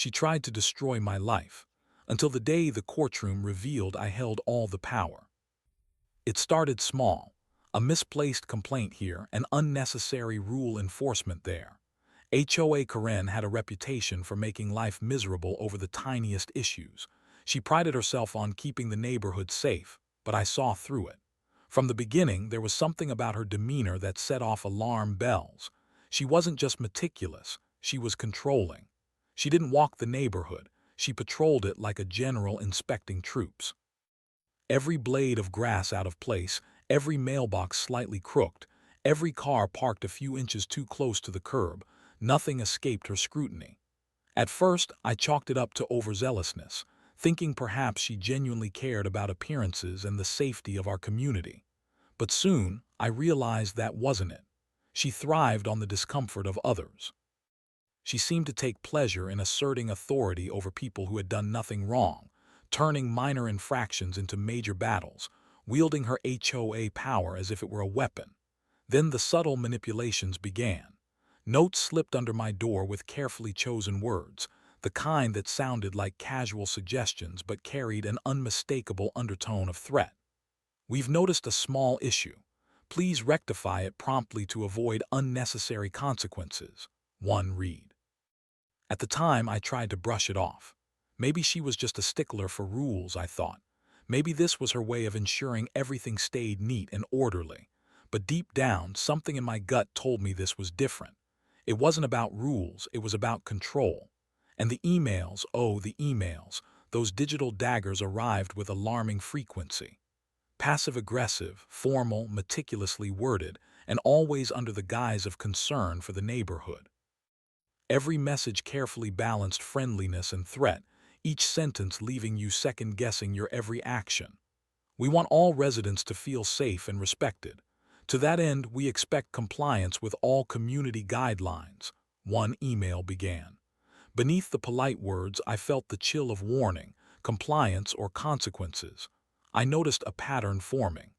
She tried to destroy my life, until the day the courtroom revealed I held all the power. It started small, a misplaced complaint here, an unnecessary rule enforcement there. HOA Karen had a reputation for making life miserable over the tiniest issues. She prided herself on keeping the neighborhood safe, but I saw through it. From the beginning, there was something about her demeanor that set off alarm bells. She wasn't just meticulous, she was controlling. She didn't walk the neighborhood, she patrolled it like a general inspecting troops. Every blade of grass out of place, every mailbox slightly crooked, every car parked a few inches too close to the curb, nothing escaped her scrutiny. At first, I chalked it up to overzealousness, thinking perhaps she genuinely cared about appearances and the safety of our community. But soon, I realized that wasn't it. She thrived on the discomfort of others. She seemed to take pleasure in asserting authority over people who had done nothing wrong, turning minor infractions into major battles, wielding her HOA power as if it were a weapon. Then the subtle manipulations began. Notes slipped under my door with carefully chosen words, the kind that sounded like casual suggestions but carried an unmistakable undertone of threat. "We've noticed a small issue. Please rectify it promptly to avoid unnecessary consequences," one read. At the time, I tried to brush it off. Maybe she was just a stickler for rules, I thought. Maybe this was her way of ensuring everything stayed neat and orderly. But deep down, something in my gut told me this was different. It wasn't about rules, it was about control. And the emails, oh, the emails, those digital daggers arrived with alarming frequency. Passive-aggressive, formal, meticulously worded, and always under the guise of concern for the neighborhood. Every message carefully balanced friendliness and threat, each sentence leaving you second-guessing your every action. "We want all residents to feel safe and respected. To that end, we expect compliance with all community guidelines," one email began. Beneath the polite words, I felt the chill of warning, compliance or consequences. I noticed a pattern forming.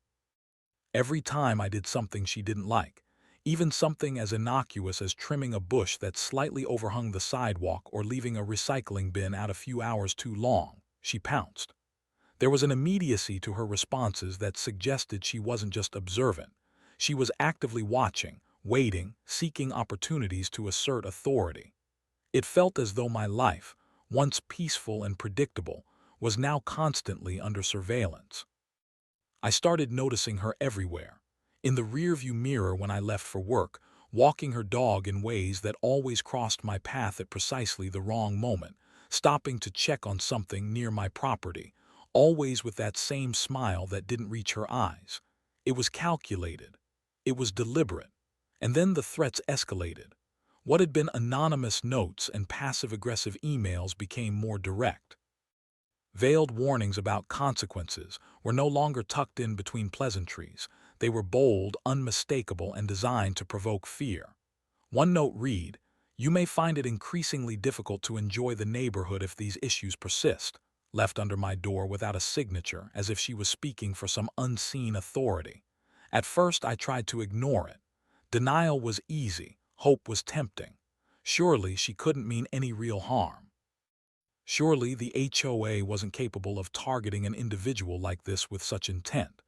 Every time I did something she didn't like, even something as innocuous as trimming a bush that slightly overhung the sidewalk or leaving a recycling bin out a few hours too long, she pounced. There was an immediacy to her responses that suggested she wasn't just observant. She was actively watching, waiting, seeking opportunities to assert authority. It felt as though my life, once peaceful and predictable, was now constantly under surveillance. I started noticing her everywhere. In the rearview mirror when I left for work, walking her dog in ways that always crossed my path at precisely the wrong moment, stopping to check on something near my property, always with that same smile that didn't reach her eyes. It was calculated. It was deliberate. And then the threats escalated. What had been anonymous notes and passive-aggressive emails became more direct. Veiled warnings about consequences were no longer tucked in between pleasantries. They were bold, unmistakable, and designed to provoke fear. One note read, "You may find it increasingly difficult to enjoy the neighborhood if these issues persist," left under my door without a signature, as if she was speaking for some unseen authority. At first, I tried to ignore it. Denial was easy, hope was tempting. Surely she couldn't mean any real harm. Surely the HOA wasn't capable of targeting an individual like this with such intent.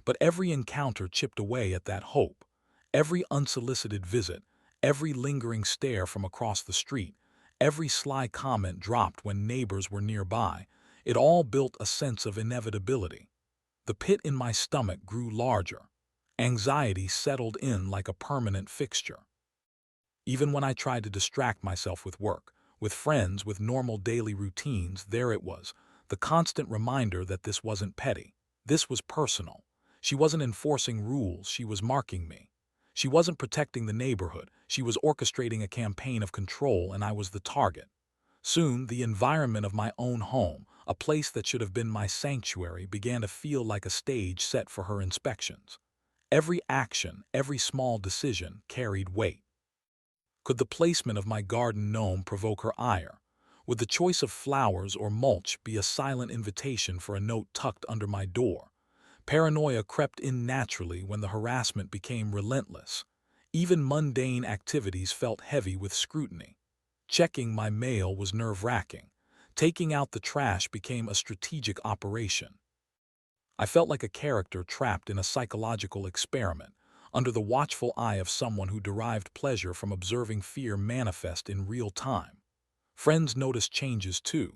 But every encounter chipped away at that hope. Every unsolicited visit, every lingering stare from across the street, every sly comment dropped when neighbors were nearby, it all built a sense of inevitability. The pit in my stomach grew larger. Anxiety settled in like a permanent fixture. Even when I tried to distract myself with work, with friends, with normal daily routines, there it was, the constant reminder that this wasn't petty. This was personal. She wasn't enforcing rules, she was marking me. She wasn't protecting the neighborhood, she was orchestrating a campaign of control, and I was the target. Soon, the environment of my own home, a place that should have been my sanctuary, began to feel like a stage set for her inspections. Every action, every small decision carried weight. Could the placement of my garden gnome provoke her ire? Would the choice of flowers or mulch be a silent invitation for a note tucked under my door? Paranoia crept in naturally when the harassment became relentless. Even mundane activities felt heavy with scrutiny. Checking my mail was nerve-wracking. Taking out the trash became a strategic operation. I felt like a character trapped in a psychological experiment, under the watchful eye of someone who derived pleasure from observing fear manifest in real time. Friends noticed changes too.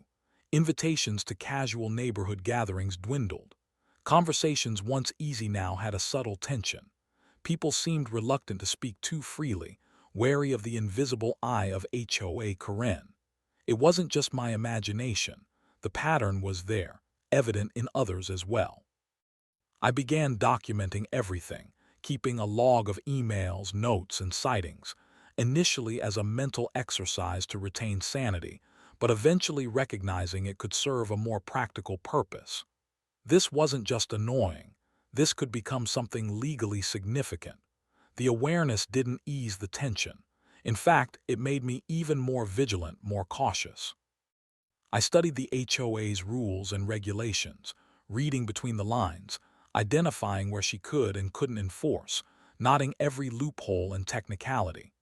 Invitations to casual neighborhood gatherings dwindled. Conversations once easy now had a subtle tension. People seemed reluctant to speak too freely, wary of the invisible eye of HOA Karen. It wasn't just my imagination. The pattern was there, evident in others as well. I began documenting everything, keeping a log of emails, notes, and sightings, initially as a mental exercise to retain sanity, but eventually recognizing it could serve a more practical purpose. This wasn't just annoying. This could become something legally significant. The awareness didn't ease the tension. In fact, it made me even more vigilant, more cautious. I studied the HOA's rules and regulations, reading between the lines, identifying where she could and couldn't enforce, noting every loophole and technicality.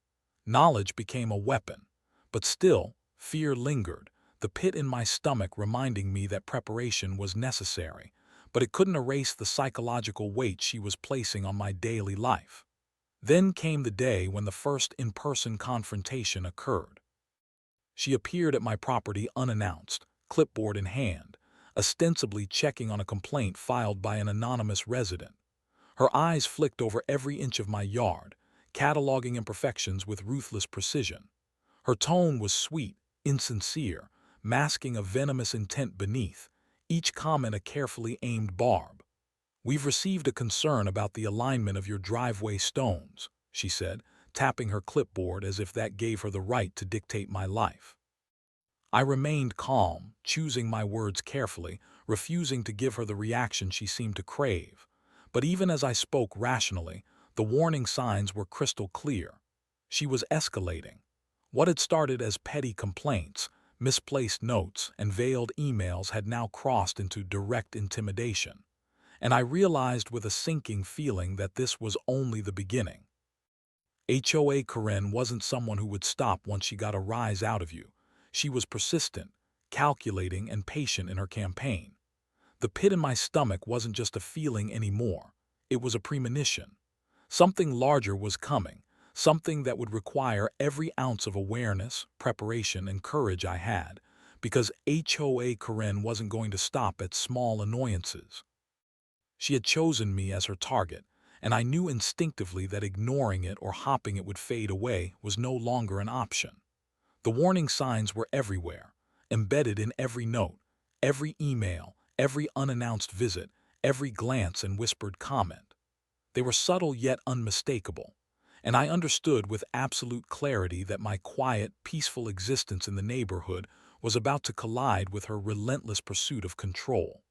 Knowledge became a weapon, but still, fear lingered, the pit in my stomach reminding me that preparation was necessary, but it couldn't erase the psychological weight she was placing on my daily life. Then came the day when the first in-person confrontation occurred. She appeared at my property unannounced, clipboard in hand, ostensibly checking on a complaint filed by an anonymous resident. Her eyes flicked over every inch of my yard, cataloging imperfections with ruthless precision. Her tone was sweet, insincere, masking a venomous intent beneath, each comment a carefully aimed barb. "We've received a concern about the alignment of your driveway stones," she said, tapping her clipboard as if that gave her the right to dictate my life. I remained calm, choosing my words carefully, refusing to give her the reaction she seemed to crave. But even as I spoke rationally, the warning signs were crystal clear. She was escalating. What had started as petty complaints, misplaced notes, and veiled emails had now crossed into direct intimidation. And I realized with a sinking feeling that this was only the beginning. HOA Karen wasn't someone who would stop once she got a rise out of you. She was persistent, calculating, and patient in her campaign. The pit in my stomach wasn't just a feeling anymore. It was a premonition. Something larger was coming, something that would require every ounce of awareness, preparation, and courage I had, because HOA Karen wasn't going to stop at small annoyances. She had chosen me as her target, and I knew instinctively that ignoring it or hopping it would fade away was no longer an option. The warning signs were everywhere, embedded in every note, every email, every unannounced visit, every glance and whispered comment. They were subtle yet unmistakable, and I understood with absolute clarity that my quiet, peaceful existence in the neighborhood was about to collide with her relentless pursuit of control.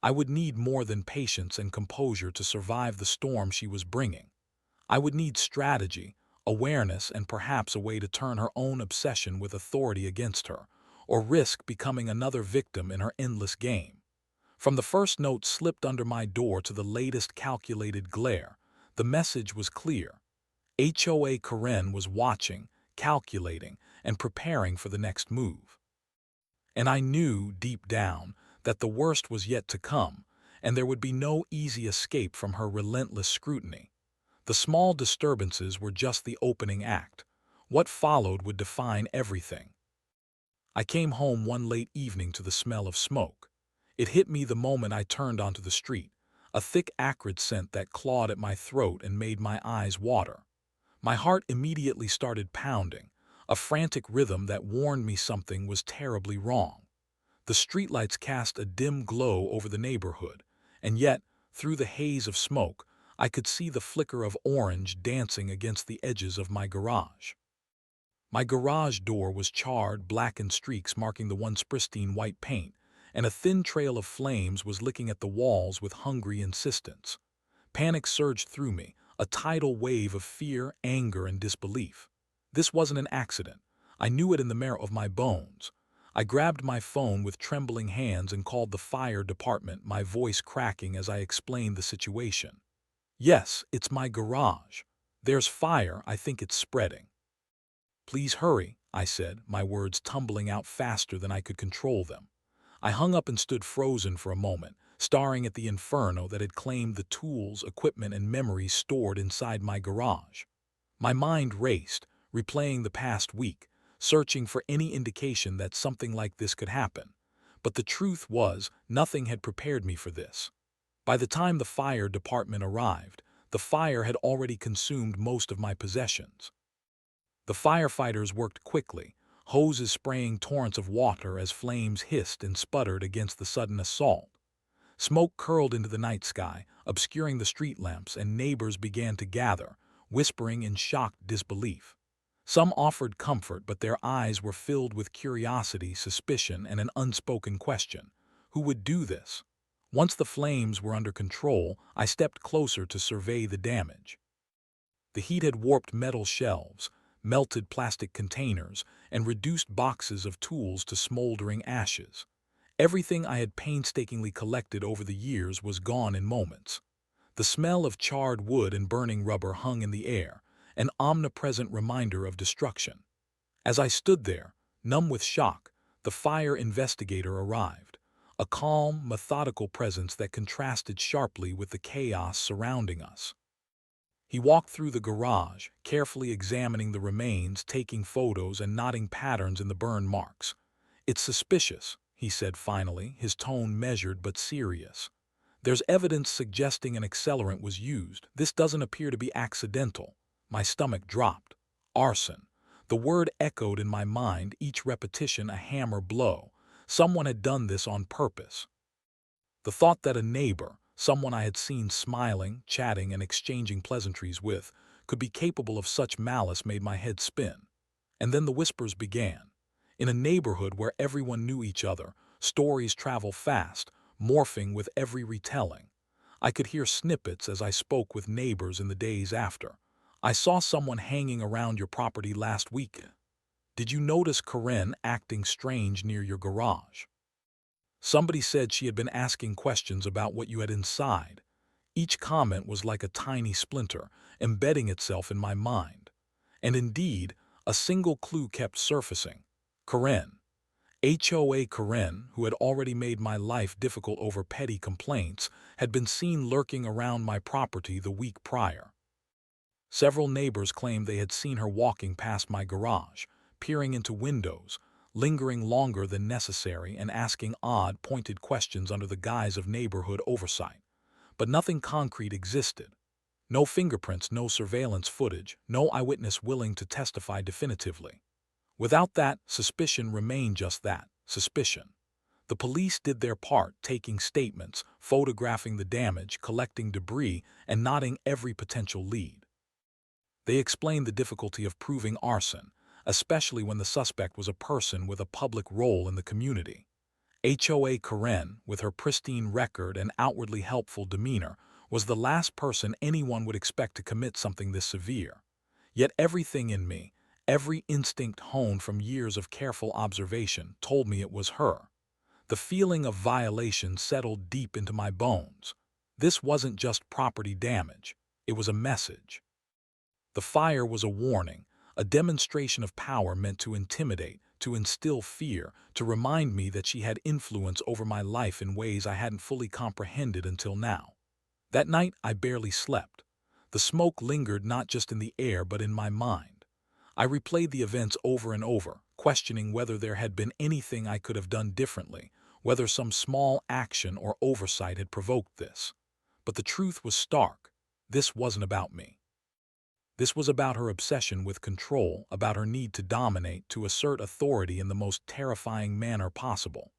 I would need more than patience and composure to survive the storm she was bringing. I would need strategy, awareness, and perhaps a way to turn her own obsession with authority against her, or risk becoming another victim in her endless game. From the first note slipped under my door to the latest calculated glare, the message was clear. HOA Karen was watching, calculating, and preparing for the next move. And I knew, deep down, that the worst was yet to come, and there would be no easy escape from her relentless scrutiny. The small disturbances were just the opening act. What followed would define everything. I came home one late evening to the smell of smoke. It hit me the moment I turned onto the street, a thick acrid scent that clawed at my throat and made my eyes water. My heart immediately started pounding, a frantic rhythm that warned me something was terribly wrong. The streetlights cast a dim glow over the neighborhood, and yet, through the haze of smoke, I could see the flicker of orange dancing against the edges of my garage. My garage door was charred, blackened streaks marking the once pristine white paint, and a thin trail of flames was licking at the walls with hungry insistence. Panic surged through me, a tidal wave of fear, anger, and disbelief. This wasn't an accident. I knew it in the marrow of my bones. I grabbed my phone with trembling hands and called the fire department, my voice cracking as I explained the situation. "Yes, it's my garage. There's fire, I think it's spreading. Please hurry, I said, my words tumbling out faster than I could control them. I hung up and stood frozen for a moment, staring at the inferno that had claimed the tools, equipment, and memories stored inside my garage. My mind raced, replaying the past week, searching for any indication that something like this could happen. But the truth was, nothing had prepared me for this. By the time the fire department arrived, the fire had already consumed most of my possessions. The firefighters worked quickly, hoses spraying torrents of water as flames hissed and sputtered against the sudden assault. Smoke curled into the night sky, obscuring the street lamps, and neighbors began to gather, whispering in shocked disbelief. Some offered comfort, but their eyes were filled with curiosity, suspicion, and an unspoken question. Who would do this? Once the flames were under control, I stepped closer to survey the damage. The heat had warped metal shelves, melted plastic containers, and reduced boxes of tools to smoldering ashes. Everything I had painstakingly collected over the years was gone in moments. The smell of charred wood and burning rubber hung in the air, an omnipresent reminder of destruction. As I stood there, numb with shock, the fire investigator arrived, a calm, methodical presence that contrasted sharply with the chaos surrounding us. He walked through the garage, carefully examining the remains, taking photos, and noting patterns in the burn marks. "It's suspicious," he said finally, his tone measured but serious. "There's evidence suggesting an accelerant was used. This doesn't appear to be accidental." My stomach dropped. Arson. The word echoed in my mind, each repetition a hammer blow. Someone had done this on purpose. The thought that a neighbor, someone I had seen smiling, chatting, and exchanging pleasantries with, could be capable of such malice made my head spin. And then the whispers began. In a neighborhood where everyone knew each other, stories travel fast, morphing with every retelling. I could hear snippets as I spoke with neighbors in the days after. "I saw someone hanging around your property last week. Did you notice Karen acting strange near your garage? Somebody said she had been asking questions about what you had inside." Each comment was like a tiny splinter, embedding itself in my mind. And indeed, a single clue kept surfacing. Karen. HOA Karen, who had already made my life difficult over petty complaints, had been seen lurking around my property the week prior. Several neighbors claimed they had seen her walking past my garage, peering into windows, lingering longer than necessary, and asking odd, pointed questions under the guise of neighborhood oversight. But nothing concrete existed. No fingerprints, no surveillance footage, no eyewitness willing to testify definitively. Without that, suspicion remained just that, suspicion. The police did their part, taking statements, photographing the damage, collecting debris, and knotting every potential lead. They explained the difficulty of proving arson, especially when the suspect was a person with a public role in the community. HOA Karen, with her pristine record and outwardly helpful demeanor, was the last person anyone would expect to commit something this severe. Yet everything in me, every instinct honed from years of careful observation, told me it was her. The feeling of violation settled deep into my bones. This wasn't just property damage, it was a message. The fire was a warning, a demonstration of power meant to intimidate, to instill fear, to remind me that she had influence over my life in ways I hadn't fully comprehended until now. That night, I barely slept. The smoke lingered not just in the air but in my mind. I replayed the events over and over, questioning whether there had been anything I could have done differently, whether some small action or oversight had provoked this. But the truth was stark. This wasn't about me. This was about her obsession with control, about her need to dominate, to assert authority in the most terrifying manner possible.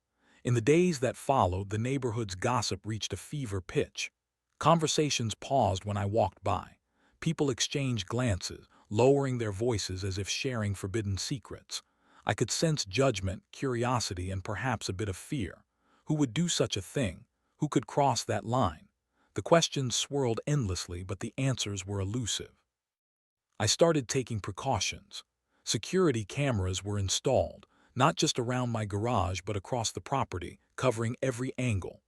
In the days that followed, the neighborhood's gossip reached a fever pitch. Conversations paused when I walked by. People exchanged glances, lowering their voices as if sharing forbidden secrets. I could sense judgment, curiosity, and perhaps a bit of fear. Who would do such a thing? Who could cross that line? The questions swirled endlessly, but the answers were elusive. I started taking precautions. Security cameras were installed, not just around my garage but across the property, covering every angle.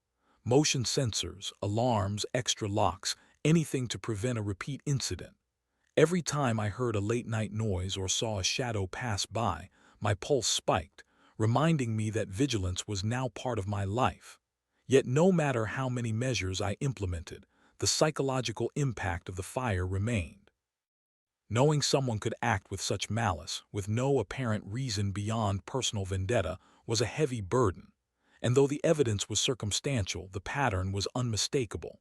Motion sensors, alarms, extra locks, anything to prevent a repeat incident. Every time I heard a late-night noise or saw a shadow pass by, My pulse spiked, reminding me that vigilance was now part of my life. Yet no matter how many measures I implemented, the psychological impact of the fire remained. Knowing someone could act with such malice, with no apparent reason beyond personal vendetta, was a heavy burden. And though the evidence was circumstantial, the pattern was unmistakable.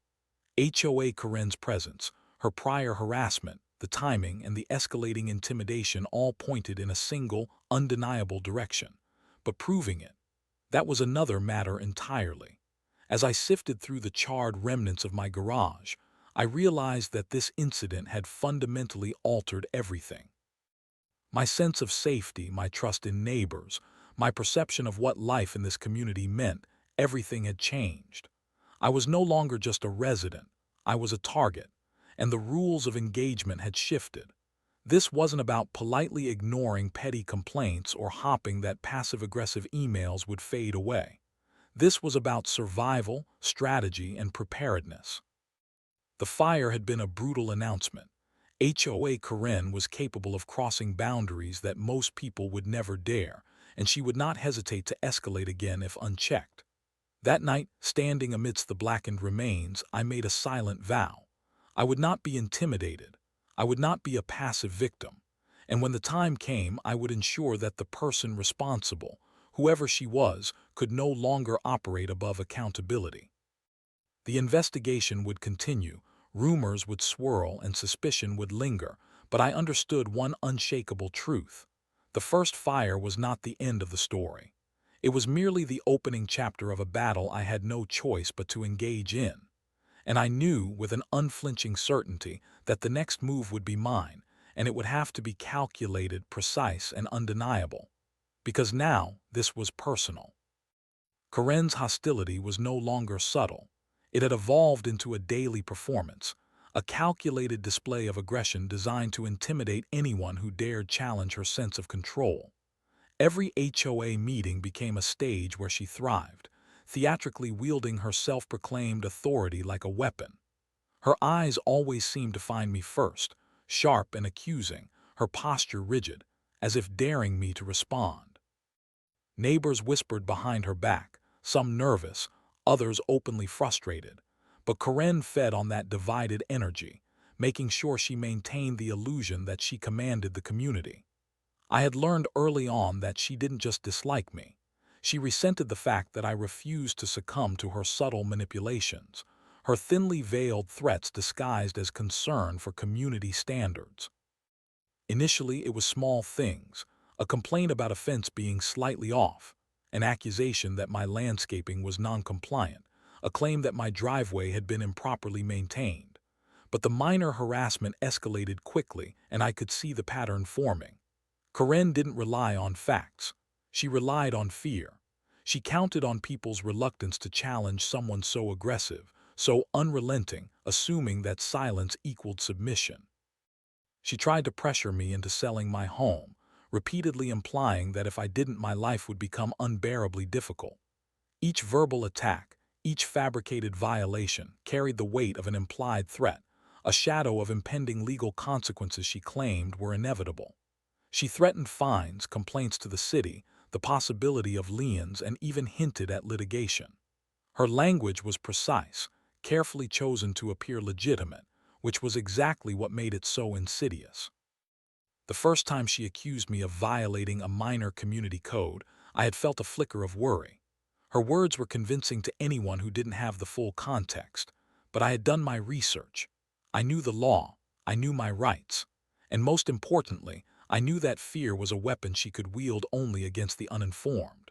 HOA Corinne's presence, her prior harassment, the timing, and the escalating intimidation all pointed in a single, undeniable direction. But proving it, that was another matter entirely. As I sifted through the charred remnants of my garage, I realized that this incident had fundamentally altered everything. My sense of safety, my trust in neighbors, my perception of what life in this community meant, everything had changed. I was no longer just a resident, I was a target, and the rules of engagement had shifted. This wasn't about politely ignoring petty complaints or hoping that passive-aggressive emails would fade away. This was about survival, strategy, and preparedness. The fire had been a brutal announcement. HOA Corinne was capable of crossing boundaries that most people would never dare, and she would not hesitate to escalate again if unchecked. That night, standing amidst the blackened remains, I made a silent vow. I would not be intimidated. I would not be a passive victim. And when the time came, I would ensure that the person responsible, whoever she was, could no longer operate above accountability. The investigation would continue, rumors would swirl, and suspicion would linger, but I understood one unshakable truth. The first fire was not the end of the story. It was merely the opening chapter of a battle I had no choice but to engage in. And I knew with an unflinching certainty that the next move would be mine, and it would have to be calculated, precise, and undeniable. Because now, this was personal. Corinne's hostility was no longer subtle. It had evolved into a daily performance, a calculated display of aggression designed to intimidate anyone who dared challenge her sense of control. Every HOA meeting became a stage where she thrived, theatrically wielding her self-proclaimed authority like a weapon. Her eyes always seemed to find me first, sharp and accusing, her posture rigid, as if daring me to respond. Neighbors whispered behind her back, some nervous, others openly frustrated, but Corinne fed on that divided energy, making sure she maintained the illusion that she commanded the community. I had learned early on that she didn't just dislike me. She resented the fact that I refused to succumb to her subtle manipulations, her thinly veiled threats disguised as concern for community standards. Initially, it was small things, a complaint about a fence being slightly off, an accusation that my landscaping was non-compliant, a claim that my driveway had been improperly maintained. But the minor harassment escalated quickly, and I could see the pattern forming. Corinne didn't rely on facts. She relied on fear. She counted on people's reluctance to challenge someone so aggressive, so unrelenting, assuming that silence equaled submission. She tried to pressure me into selling my home, repeatedly implying that if I didn't, my life would become unbearably difficult. Each verbal attack, each fabricated violation, carried the weight of an implied threat, a shadow of impending legal consequences she claimed were inevitable. She threatened fines, complaints to the city, the possibility of liens, and even hinted at litigation. Her language was precise, carefully chosen to appear legitimate, which was exactly what made it so insidious. The first time she accused me of violating a minor community code, I had felt a flicker of worry. Her words were convincing to anyone who didn't have the full context, but I had done my research. I knew the law, I knew my rights, and most importantly, I knew that fear was a weapon she could wield only against the uninformed.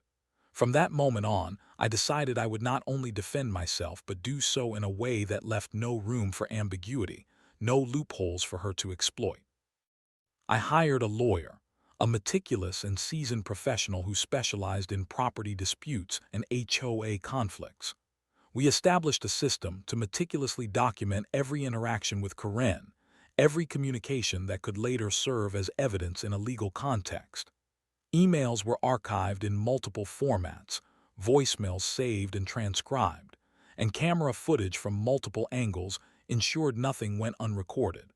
From that moment on, I decided I would not only defend myself but do so in a way that left no room for ambiguity, no loopholes for her to exploit. I hired a lawyer, a meticulous and seasoned professional who specialized in property disputes and HOA conflicts. We established a system to meticulously document every interaction with Corinne, every communication that could later serve as evidence in a legal context. Emails were archived in multiple formats, voicemails saved and transcribed, and camera footage from multiple angles ensured nothing went unrecorded.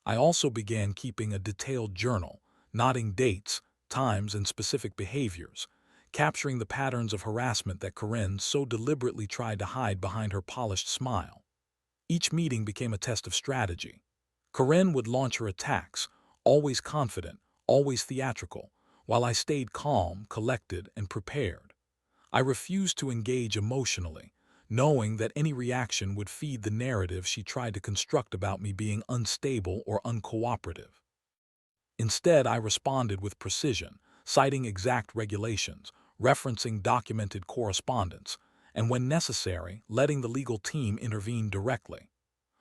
I also began keeping a detailed journal, noting dates, times, and specific behaviors, capturing the patterns of harassment that Karen so deliberately tried to hide behind her polished smile. Each meeting became a test of strategy. Karen would launch her attacks, always confident, always theatrical, while I stayed calm, collected, and prepared. I refused to engage emotionally, knowing that any reaction would feed the narrative she tried to construct about me being unstable or uncooperative. Instead, I responded with precision, citing exact regulations, referencing documented correspondence, and when necessary, letting the legal team intervene directly.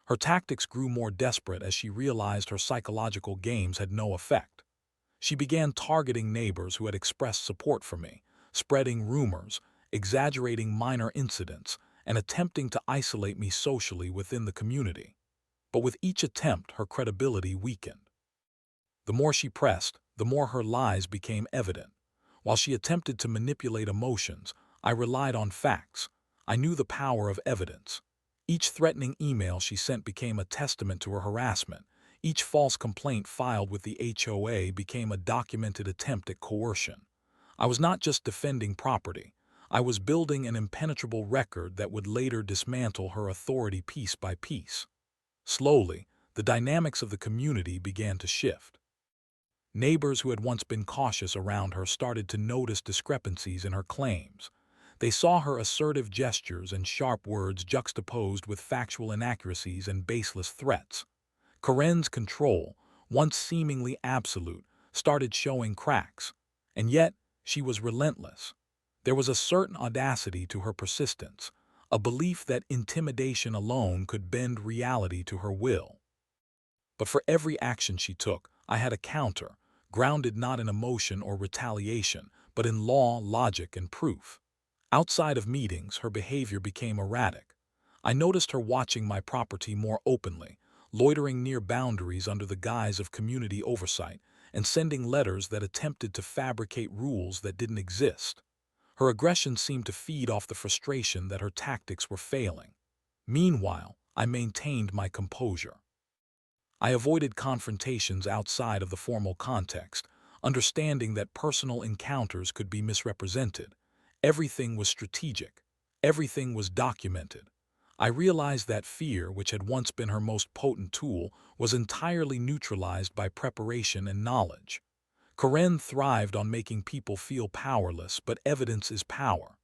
Her tactics grew more desperate as she realized her psychological games had no effect. She began targeting neighbors who had expressed support for me, spreading rumors, exaggerating minor incidents, and attempting to isolate me socially within the community. But with each attempt, her credibility weakened. The more she pressed, the more her lies became evident. While she attempted to manipulate emotions, I relied on facts. I knew the power of evidence. Each threatening email she sent became a testament to her harassment. Each false complaint filed with the HOA became a documented attempt at coercion. I was not just defending property. I was building an impenetrable record that would later dismantle her authority piece by piece. Slowly, the dynamics of the community began to shift. Neighbors who had once been cautious around her started to notice discrepancies in her claims. They saw her assertive gestures and sharp words juxtaposed with factual inaccuracies and baseless threats. Karen's control, once seemingly absolute, started showing cracks. And yet, she was relentless. There was a certain audacity to her persistence, a belief that intimidation alone could bend reality to her will. But for every action she took, I had a counter, grounded not in emotion or retaliation, but in law, logic, and proof. Outside of meetings, her behavior became erratic. I noticed her watching my property more openly, loitering near boundaries under the guise of community oversight, and sending letters that attempted to fabricate rules that didn't exist. Her aggression seemed to feed off the frustration that her tactics were failing. Meanwhile, I maintained my composure. I avoided confrontations outside of the formal context, understanding that personal encounters could be misrepresented. Everything was strategic. Everything was documented. I realized that fear, which had once been her most potent tool, was entirely neutralized by preparation and knowledge. Karen thrived on making people feel powerless, but evidence is power.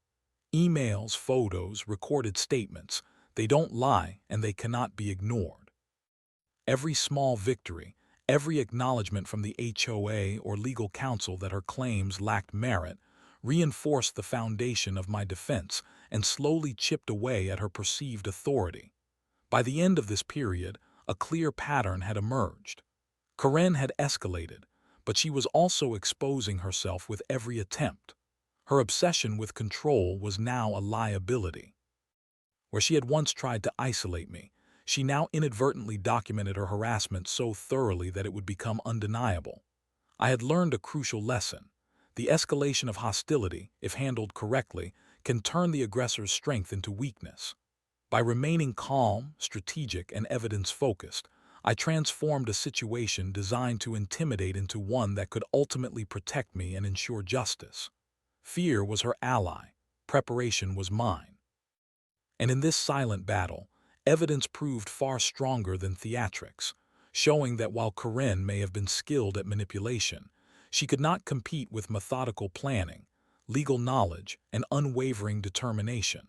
Emails, photos, recorded statements, they don't lie and they cannot be ignored. Every small victory, every acknowledgement from the HOA or legal counsel that her claims lacked merit, reinforced the foundation of my defense and slowly chipped away at her perceived authority. By the end of this period, a clear pattern had emerged. Karen had escalated, but she was also exposing herself with every attempt. Her obsession with control was now a liability. Where she had once tried to isolate me, she now inadvertently documented her harassment so thoroughly that it would become undeniable. I had learned a crucial lesson. The escalation of hostility, if handled correctly, can turn the aggressor's strength into weakness. By remaining calm, strategic, and evidence-focused, I transformed a situation designed to intimidate into one that could ultimately protect me and ensure justice. Fear was her ally. Preparation was mine. And in this silent battle, evidence proved far stronger than theatrics, showing that while Karen may have been skilled at manipulation, she could not compete with methodical planning, legal knowledge, and unwavering determination.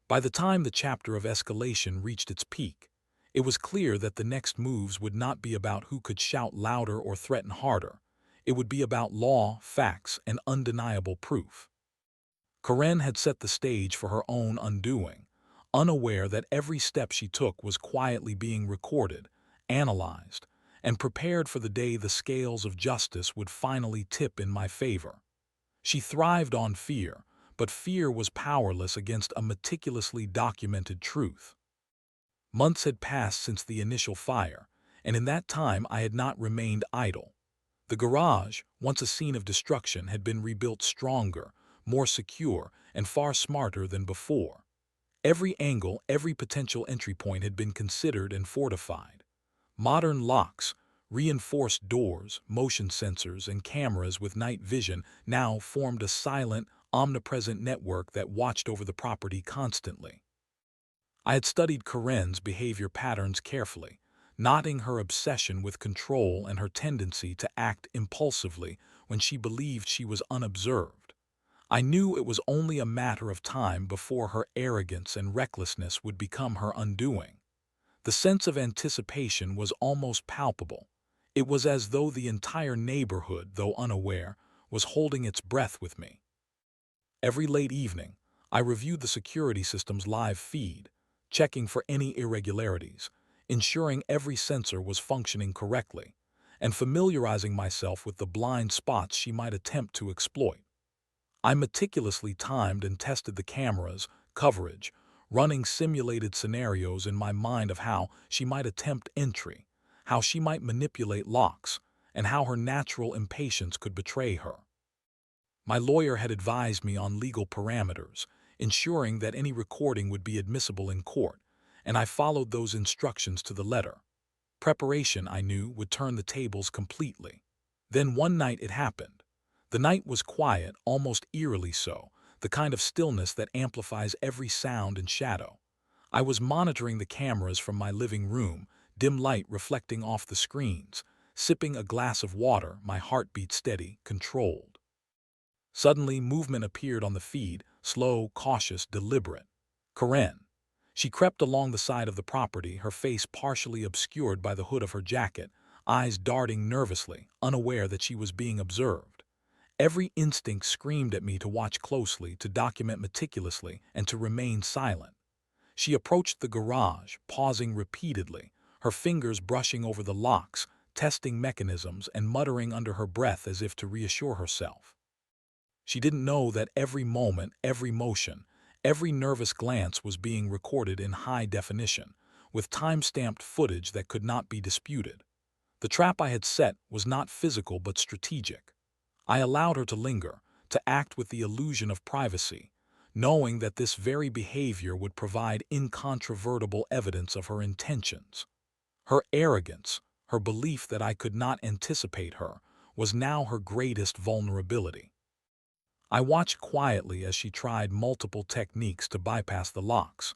By the time the chapter of escalation reached its peak, it was clear that the next moves would not be about who could shout louder or threaten harder. It would be about law, facts, and undeniable proof. Karen had set the stage for her own undoing, unaware that every step she took was quietly being recorded, analyzed, and prepared for the day the scales of justice would finally tip in my favor. She thrived on fear, but fear was powerless against a meticulously documented truth. Months had passed since the initial fire, and in that time I had not remained idle. The garage, once a scene of destruction, had been rebuilt stronger, more secure, and far smarter than before. Every angle, every potential entry point had been considered and fortified. Modern locks, Reinforced doors, motion sensors, and cameras with night vision now formed a silent, omnipresent network that watched over the property constantly. I had studied Karen's behavior patterns carefully, noting her obsession with control and her tendency to act impulsively when she believed she was unobserved. I knew it was only a matter of time before her arrogance and recklessness would become her undoing. The sense of anticipation was almost palpable. It was as though the entire neighborhood, though unaware, was holding its breath with me. Every late evening, I reviewed the security system's live feed, checking for any irregularities, ensuring every sensor was functioning correctly, and familiarizing myself with the blind spots she might attempt to exploit. I meticulously timed and tested the camera's coverage, running simulated scenarios in my mind of how she might attempt entry, how she might manipulate locks, and how her natural impatience could betray her. My lawyer had advised me on legal parameters, ensuring that any recording would be admissible in court, and I followed those instructions to the letter. Preparation, I knew, would turn the tables completely. Then one night it happened. The night was quiet, almost eerily so, the kind of stillness that amplifies every sound and shadow. I was monitoring the cameras from my living room, dim light reflecting off the screens, sipping a glass of water, my heartbeat steady, controlled. Suddenly, movement appeared on the feed, slow, cautious, deliberate. Karen. She crept along the side of the property, her face partially obscured by the hood of her jacket, eyes darting nervously, unaware that she was being observed. Every instinct screamed at me to watch closely, to document meticulously, and to remain silent. She approached the garage, pausing repeatedly, her fingers brushing over the locks, testing mechanisms, and muttering under her breath as if to reassure herself. She didn't know that every moment, every motion, every nervous glance was being recorded in high definition, with time-stamped footage that could not be disputed. The trap I had set was not physical but strategic. I allowed her to linger, to act with the illusion of privacy, knowing that this very behavior would provide incontrovertible evidence of her intentions. Her arrogance, her belief that I could not anticipate her, was now her greatest vulnerability. I watched quietly as she tried multiple techniques to bypass the locks.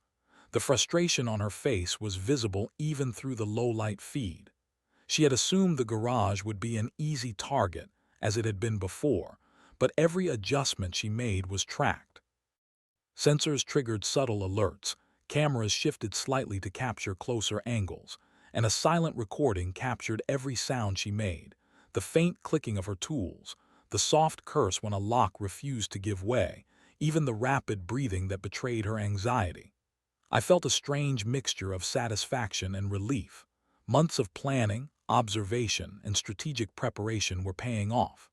The frustration on her face was visible even through the low-light feed. She had assumed the garage would be an easy target, as it had been before, but every adjustment she made was tracked. Sensors triggered subtle alerts, cameras shifted slightly to capture closer angles, and a silent recording captured every sound she made, the faint clicking of her tools, the soft curse when a lock refused to give way, even the rapid breathing that betrayed her anxiety. I felt a strange mixture of satisfaction and relief. Months of planning, observation, and strategic preparation were paying off.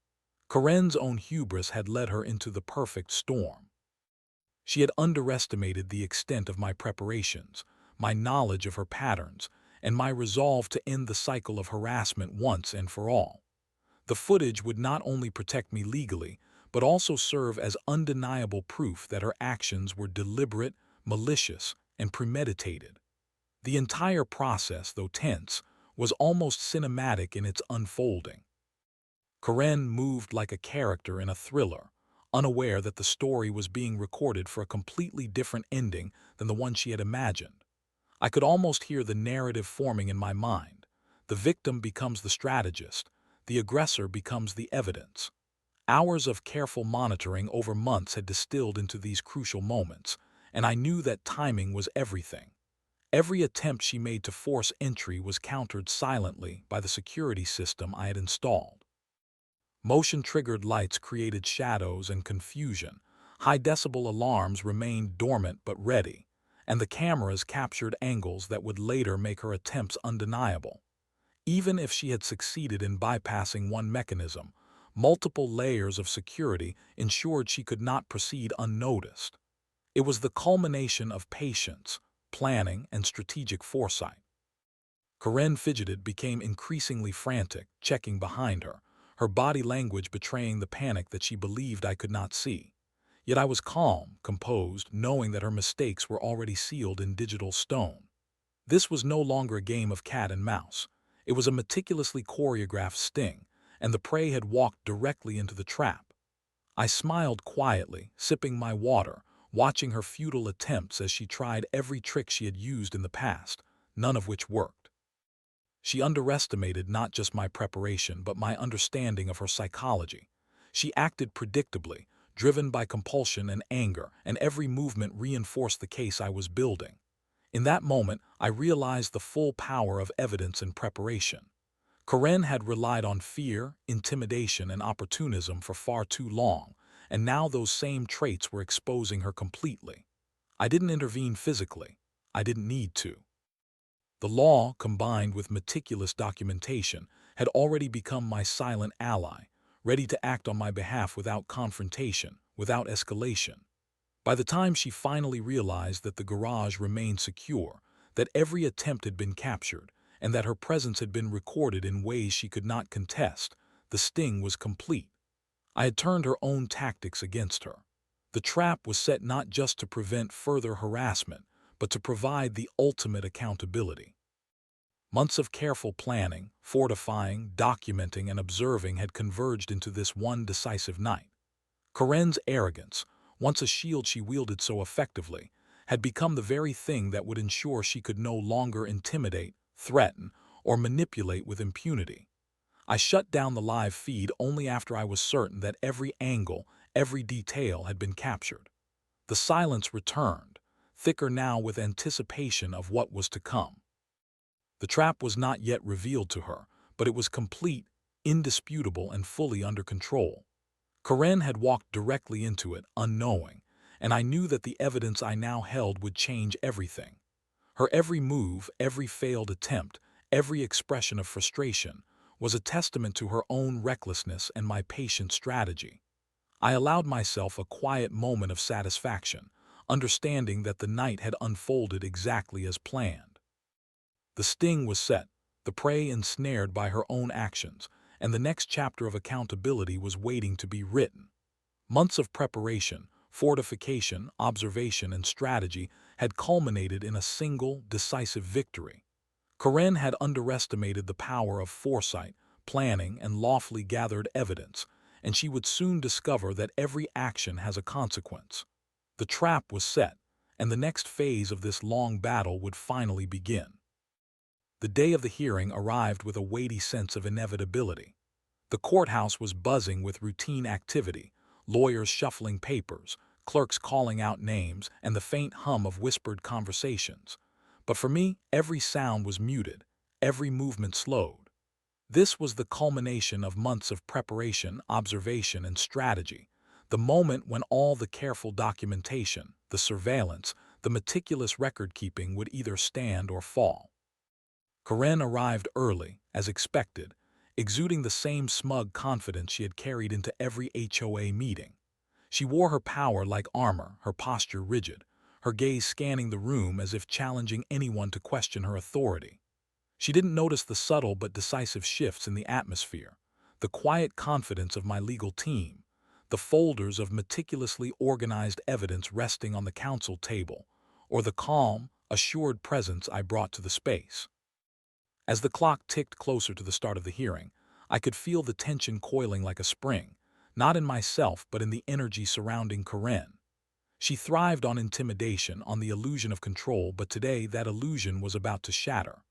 Karen's own hubris had led her into the perfect storm. She had underestimated the extent of my preparations, my knowledge of her patterns, and my resolve to end the cycle of harassment once and for all. The footage would not only protect me legally, but also serve as undeniable proof that her actions were deliberate, malicious, and premeditated. The entire process, though tense, was almost cinematic in its unfolding. Karen moved like a character in a thriller, unaware that the story was being recorded for a completely different ending than the one she had imagined. I could almost hear the narrative forming in my mind. The victim becomes the strategist, the aggressor becomes the evidence. Hours of careful monitoring over months had distilled into these crucial moments, and I knew that timing was everything. Every attempt she made to force entry was countered silently by the security system I had installed. Motion-triggered lights created shadows and confusion, high-decibel alarms remained dormant but ready, and the cameras captured angles that would later make her attempts undeniable. Even if she had succeeded in bypassing one mechanism, multiple layers of security ensured she could not proceed unnoticed. It was the culmination of patience, planning, and strategic foresight. Karen fidgeted, became increasingly frantic, checking behind her body language betraying the panic that she believed I could not see. Yet I was calm, composed, knowing that her mistakes were already sealed in digital stone. This was no longer a game of cat and mouse. It was a meticulously choreographed sting, and the prey had walked directly into the trap. I smiled quietly, sipping my water, watching her futile attempts as she tried every trick she had used in the past, none of which worked. She underestimated not just my preparation but my understanding of her psychology. She acted predictably, driven by compulsion and anger, and every movement reinforced the case I was building. In that moment, I realized the full power of evidence and preparation. Karen had relied on fear, intimidation, and opportunism for far too long, and now those same traits were exposing her completely. I didn't intervene physically. I didn't need to. The law, combined with meticulous documentation, had already become my silent ally, ready to act on my behalf without confrontation, without escalation. By the time she finally realized that the garage remained secure, that every attempt had been captured, and that her presence had been recorded in ways she could not contest, the sting was complete. I had turned her own tactics against her. The trap was set not just to prevent further harassment, but to provide the ultimate accountability. Months of careful planning, fortifying, documenting, and observing had converged into this one decisive night. Karen's arrogance, once a shield she wielded so effectively, had become the very thing that would ensure she could no longer intimidate, threaten, or manipulate with impunity. I shut down the live feed only after I was certain that every angle, every detail had been captured. The silence returned, thicker now with anticipation of what was to come. The trap was not yet revealed to her, but it was complete, indisputable, and fully under control. Karen had walked directly into it, unknowing, and I knew that the evidence I now held would change everything. Her every move, every failed attempt, every expression of frustration was a testament to her own recklessness and my patient strategy. I allowed myself a quiet moment of satisfaction, understanding that the night had unfolded exactly as planned. The sting was set, the prey ensnared by her own actions, and the next chapter of accountability was waiting to be written. Months of preparation, fortification, observation, and strategy had culminated in a single, decisive victory. Karen had underestimated the power of foresight, planning, and lawfully gathered evidence, and she would soon discover that every action has a consequence. The trap was set, and the next phase of this long battle would finally begin. The day of the hearing arrived with a weighty sense of inevitability. The courthouse was buzzing with routine activity, lawyers shuffling papers, clerks calling out names, and the faint hum of whispered conversations. But for me, every sound was muted, every movement slowed. This was the culmination of months of preparation, observation, and strategy, the moment when all the careful documentation, the surveillance, the meticulous record-keeping would either stand or fall. Karen arrived early, as expected, exuding the same smug confidence she had carried into every HOA meeting. She wore her power like armor, her posture rigid, her gaze scanning the room as if challenging anyone to question her authority. She didn't notice the subtle but decisive shifts in the atmosphere, the quiet confidence of my legal team, the folders of meticulously organized evidence resting on the counsel table, or the calm, assured presence I brought to the space. As the clock ticked closer to the start of the hearing, I could feel the tension coiling like a spring, not in myself but in the energy surrounding Karen. She thrived on intimidation, on the illusion of control, but today that illusion was about to shatter.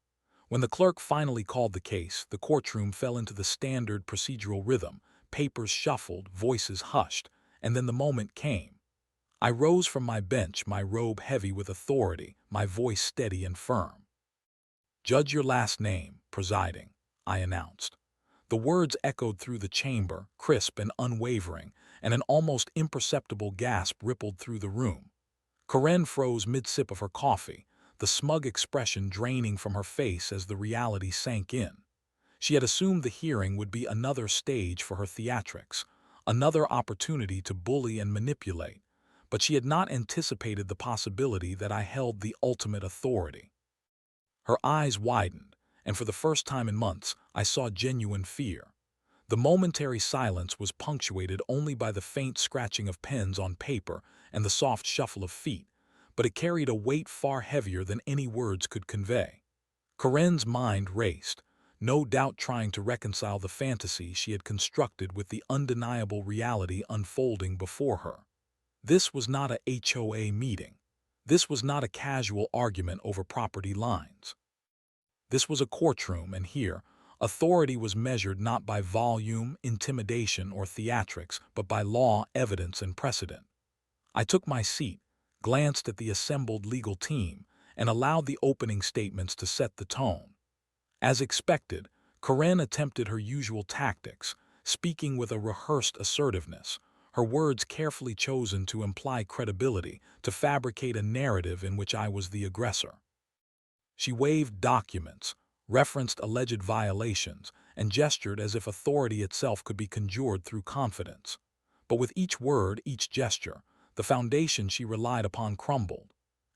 When the clerk finally called the case, the courtroom fell into the standard procedural rhythm, papers shuffled, voices hushed, and then the moment came. I rose from my bench, my robe heavy with authority, my voice steady and firm. "Judge your last name, presiding," I announced. The words echoed through the chamber, crisp and unwavering, and an almost imperceptible gasp rippled through the room. Karen froze mid-sip of her coffee, the smug expression draining from her face as the reality sank in. She had assumed the hearing would be another stage for her theatrics, another opportunity to bully and manipulate, but she had not anticipated the possibility that I held the ultimate authority. Her eyes widened, and for the first time in months, I saw genuine fear. The momentary silence was punctuated only by the faint scratching of pens on paper and the soft shuffle of feet, but it carried a weight far heavier than any words could convey. Karen's mind raced, no doubt trying to reconcile the fantasy she had constructed with the undeniable reality unfolding before her. This was not a HOA meeting. This was not a casual argument over property lines. This was a courtroom, and here, authority was measured not by volume, intimidation, or theatrics, but by law, evidence, and precedent. I took my seat, glanced at the assembled legal team, and allowed the opening statements to set the tone. As expected, Corinne attempted her usual tactics, speaking with a rehearsed assertiveness, her words carefully chosen to imply credibility, to fabricate a narrative in which I was the aggressor. She waved documents, referenced alleged violations, and gestured as if authority itself could be conjured through confidence. But with each word, each gesture, the foundation she relied upon crumbled.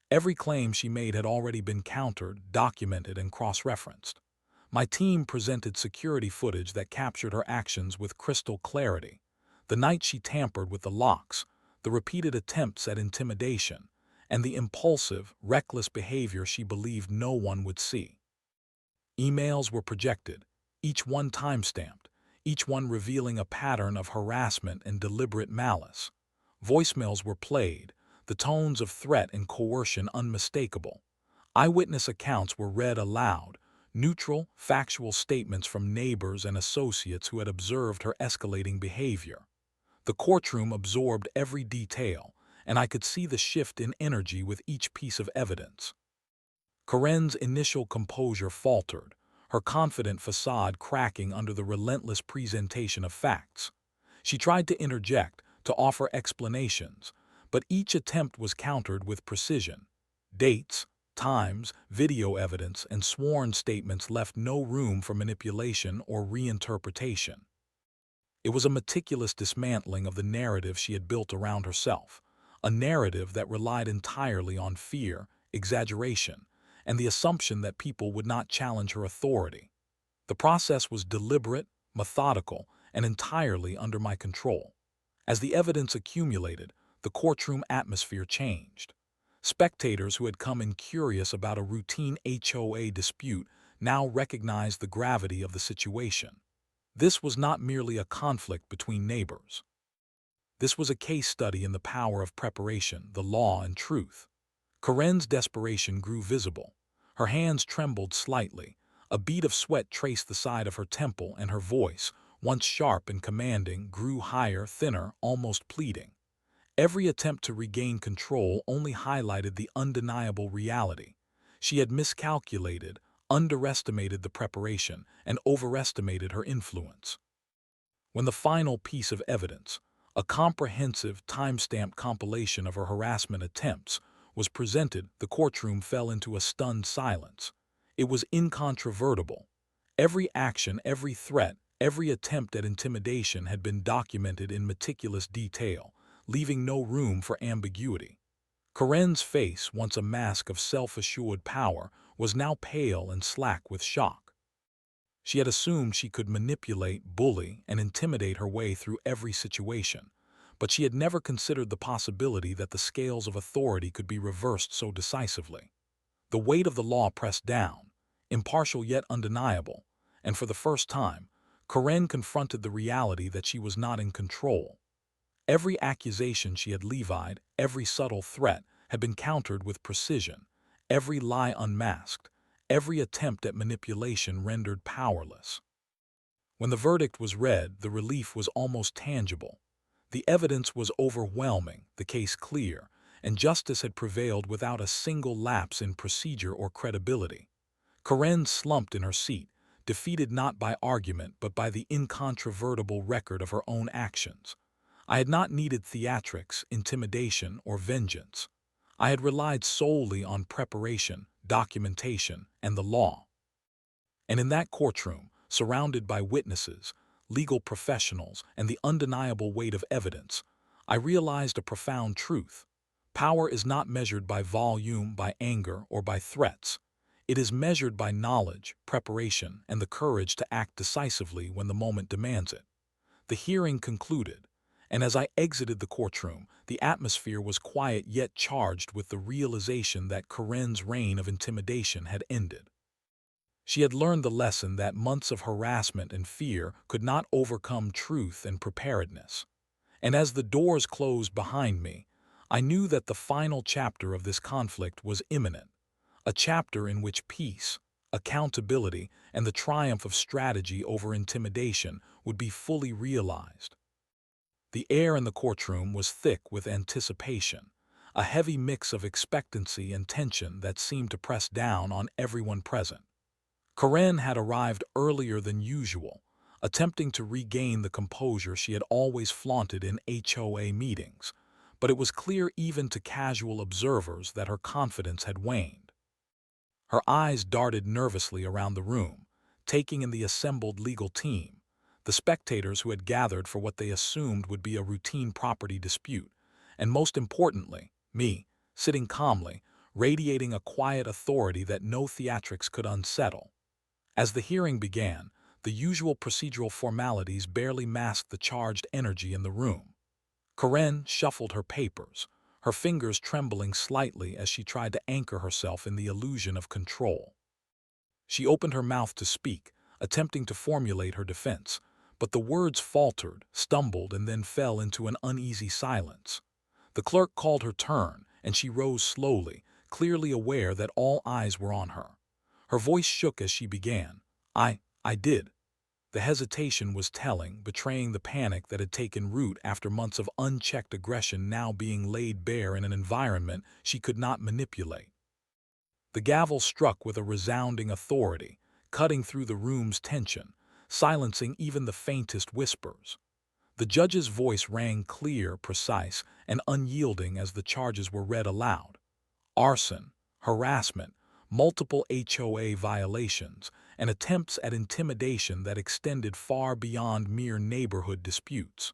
Every claim she made had already been countered, documented, and cross-referenced. My team presented security footage that captured her actions with crystal clarity. The night she tampered with the locks, the repeated attempts at intimidation, and the impulsive, reckless behavior she believed no one would see. Emails were projected, each one timestamped, each one revealing a pattern of harassment and deliberate malice. Voicemails were played, the tones of threat and coercion unmistakable. Eyewitness accounts were read aloud, neutral, factual statements from neighbors and associates who had observed her escalating behavior. The courtroom absorbed every detail, and I could see the shift in energy with each piece of evidence. Corinne's initial composure faltered, her confident facade cracking under the relentless presentation of facts. She tried to interject, to offer explanations, but each attempt was countered with precision. Dates, times, video evidence, and sworn statements left no room for manipulation or reinterpretation. It was a meticulous dismantling of the narrative she had built around herself, a narrative that relied entirely on fear, exaggeration, and the assumption that people would not challenge her authority. The process was deliberate, methodical, and entirely under my control. As the evidence accumulated, the courtroom atmosphere changed. Spectators who had come in curious about a routine HOA dispute now recognized the gravity of the situation. This was not merely a conflict between neighbors. This was a case study in the power of preparation, the law, and truth. Corinne's desperation grew visible. Her hands trembled slightly. A bead of sweat traced the side of her temple, and her voice, once sharp and commanding, grew higher, thinner, almost pleading. Every attempt to regain control only highlighted the undeniable reality. She had miscalculated, underestimated the preparation, and overestimated her influence. When the final piece of evidence, a comprehensive, time-stamped compilation of her harassment attempts, was presented, the courtroom fell into a stunned silence. It was incontrovertible. Every action, every threat, every attempt at intimidation had been documented in meticulous detail, leaving no room for ambiguity. Corinne's face, once a mask of self-assured power, was now pale and slack with shock. She had assumed she could manipulate, bully, and intimidate her way through every situation, but she had never considered the possibility that the scales of authority could be reversed so decisively. The weight of the law pressed down, impartial yet undeniable, and for the first time, Corinne confronted the reality that she was not in control. Every accusation she had levied, every subtle threat, had been countered with precision, every lie unmasked, every attempt at manipulation rendered powerless. When the verdict was read, the relief was almost tangible. The evidence was overwhelming, the case clear, and justice had prevailed without a single lapse in procedure or credibility. Corinne slumped in her seat, defeated not by argument but by the incontrovertible record of her own actions. I had not needed theatrics, intimidation, or vengeance. I had relied solely on preparation, documentation, and the law. And in that courtroom, surrounded by witnesses, legal professionals, and the undeniable weight of evidence, I realized a profound truth. Power is not measured by volume, by anger, or by threats. It is measured by knowledge, preparation, and the courage to act decisively when the moment demands it. The hearing concluded, and as I exited the courtroom, the atmosphere was quiet yet charged with the realization that Corinne's reign of intimidation had ended. She had learned the lesson that months of harassment and fear could not overcome truth and preparedness. And as the doors closed behind me, I knew that the final chapter of this conflict was imminent, a chapter in which peace, accountability, and the triumph of strategy over intimidation would be fully realized. The air in the courtroom was thick with anticipation, a heavy mix of expectancy and tension that seemed to press down on everyone present. Karen had arrived earlier than usual, attempting to regain the composure she had always flaunted in HOA meetings, but it was clear even to casual observers that her confidence had waned. Her eyes darted nervously around the room, taking in the assembled legal team, the spectators who had gathered for what they assumed would be a routine property dispute, and most importantly, me, sitting calmly, radiating a quiet authority that no theatrics could unsettle. As the hearing began, the usual procedural formalities barely masked the charged energy in the room. Karen shuffled her papers, her fingers trembling slightly as she tried to anchor herself in the illusion of control. She opened her mouth to speak, attempting to formulate her defense, but the words faltered, stumbled, and then fell into an uneasy silence. The clerk called her turn, and she rose slowly, clearly aware that all eyes were on her. Her voice shook as she began. I did. The hesitation was telling, betraying the panic that had taken root after months of unchecked aggression now being laid bare in an environment she could not manipulate. The gavel struck with a resounding authority, cutting through the room's tension, silencing even the faintest whispers. The judge's voice rang clear, precise, and unyielding as the charges were read aloud. Arson, harassment, multiple HOA violations, and attempts at intimidation that extended far beyond mere neighborhood disputes.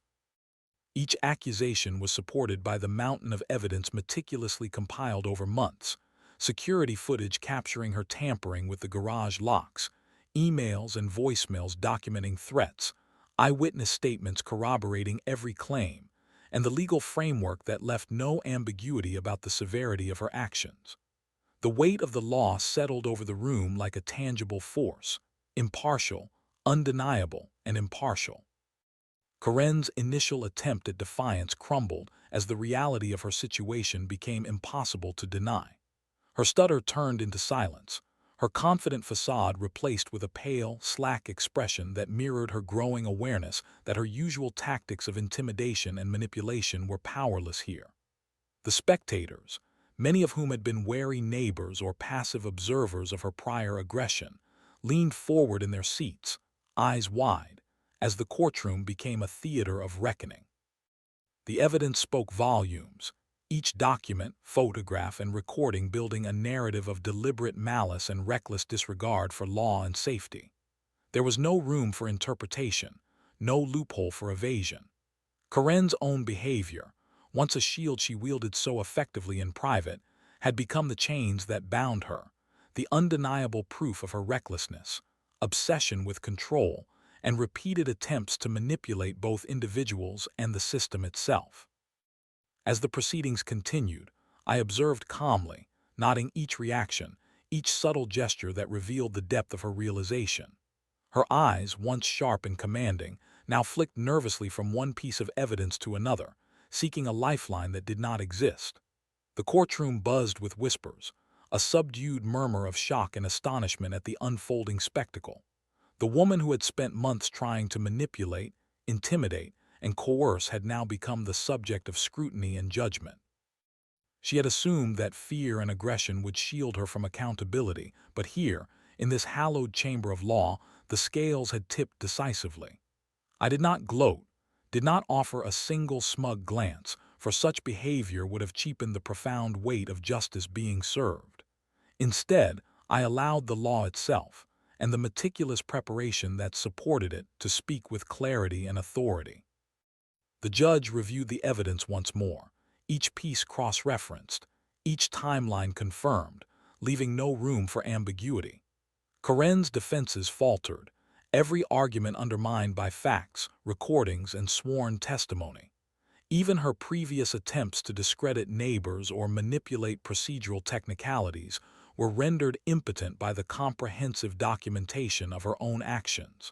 Each accusation was supported by the mountain of evidence meticulously compiled over months, security footage capturing her tampering with the garage locks, emails and voicemails documenting threats, eyewitness statements corroborating every claim, and the legal framework that left no ambiguity about the severity of her actions. The weight of the law settled over the room like a tangible force, impartial, undeniable, and impartial. Karen's initial attempt at defiance crumbled as the reality of her situation became impossible to deny. Her stutter turned into silence, her confident facade replaced with a pale, slack expression that mirrored her growing awareness that her usual tactics of intimidation and manipulation were powerless here. The spectators, many of whom had been wary neighbors or passive observers of her prior aggression, leaned forward in their seats, eyes wide, as the courtroom became a theater of reckoning. The evidence spoke volumes, each document, photograph, and recording building a narrative of deliberate malice and reckless disregard for law and safety. There was no room for interpretation, no loophole for evasion. Karen's own behavior, once a shield she wielded so effectively in private, had become the chains that bound her, the undeniable proof of her recklessness, obsession with control, and repeated attempts to manipulate both individuals and the system itself. As the proceedings continued, I observed calmly, noting each reaction, each subtle gesture that revealed the depth of her realization. Her eyes, once sharp and commanding, now flicked nervously from one piece of evidence to another, seeking a lifeline that did not exist. The courtroom buzzed with whispers, a subdued murmur of shock and astonishment at the unfolding spectacle. The woman who had spent months trying to manipulate, intimidate, and coerce had now become the subject of scrutiny and judgment. She had assumed that fear and aggression would shield her from accountability, but here, in this hallowed chamber of law, the scales had tipped decisively. I did not gloat, did not offer a single smug glance, for such behavior would have cheapened the profound weight of justice being served. Instead, I allowed the law itself, and the meticulous preparation that supported it, to speak with clarity and authority. The judge reviewed the evidence once more, each piece cross-referenced, each timeline confirmed, leaving no room for ambiguity. Karen's defenses faltered, every argument undermined by facts, recordings, and sworn testimony. Even her previous attempts to discredit neighbors or manipulate procedural technicalities were rendered impotent by the comprehensive documentation of her own actions.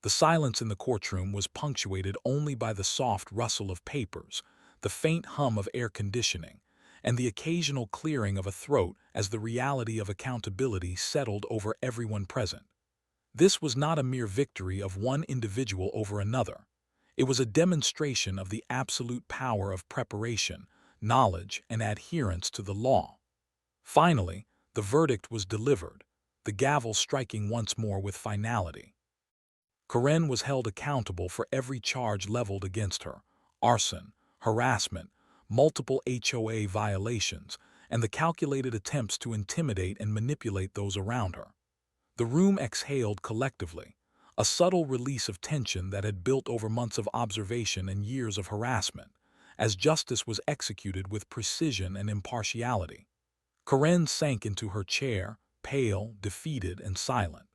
The silence in the courtroom was punctuated only by the soft rustle of papers, the faint hum of air conditioning, and the occasional clearing of a throat as the reality of accountability settled over everyone present. This was not a mere victory of one individual over another. It was a demonstration of the absolute power of preparation, knowledge, and adherence to the law. Finally, the verdict was delivered, the gavel striking once more with finality. Karen was held accountable for every charge leveled against her: arson, harassment, multiple HOA violations, and the calculated attempts to intimidate and manipulate those around her. The room exhaled collectively, a subtle release of tension that had built over months of observation and years of harassment, as justice was executed with precision and impartiality. Karen sank into her chair, pale, defeated, and silent.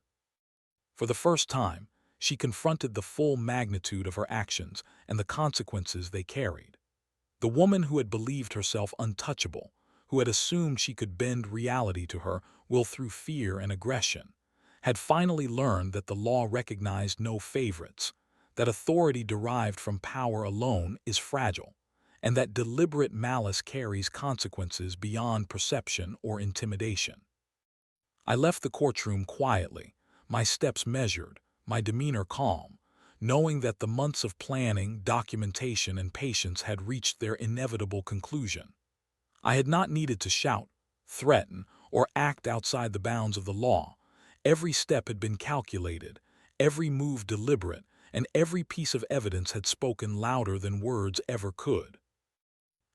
For the first time, she confronted the full magnitude of her actions and the consequences they carried. The woman who had believed herself untouchable, who had assumed she could bend reality to her will through fear and aggression, had finally learned that the law recognized no favorites, that authority derived from power alone is fragile, and that deliberate malice carries consequences beyond perception or intimidation. I left the courtroom quietly, my steps measured, my demeanor calm, knowing that the months of planning, documentation, and patience had reached their inevitable conclusion. I had not needed to shout, threaten, or act outside the bounds of the law. Every step had been calculated, every move deliberate, and every piece of evidence had spoken louder than words ever could.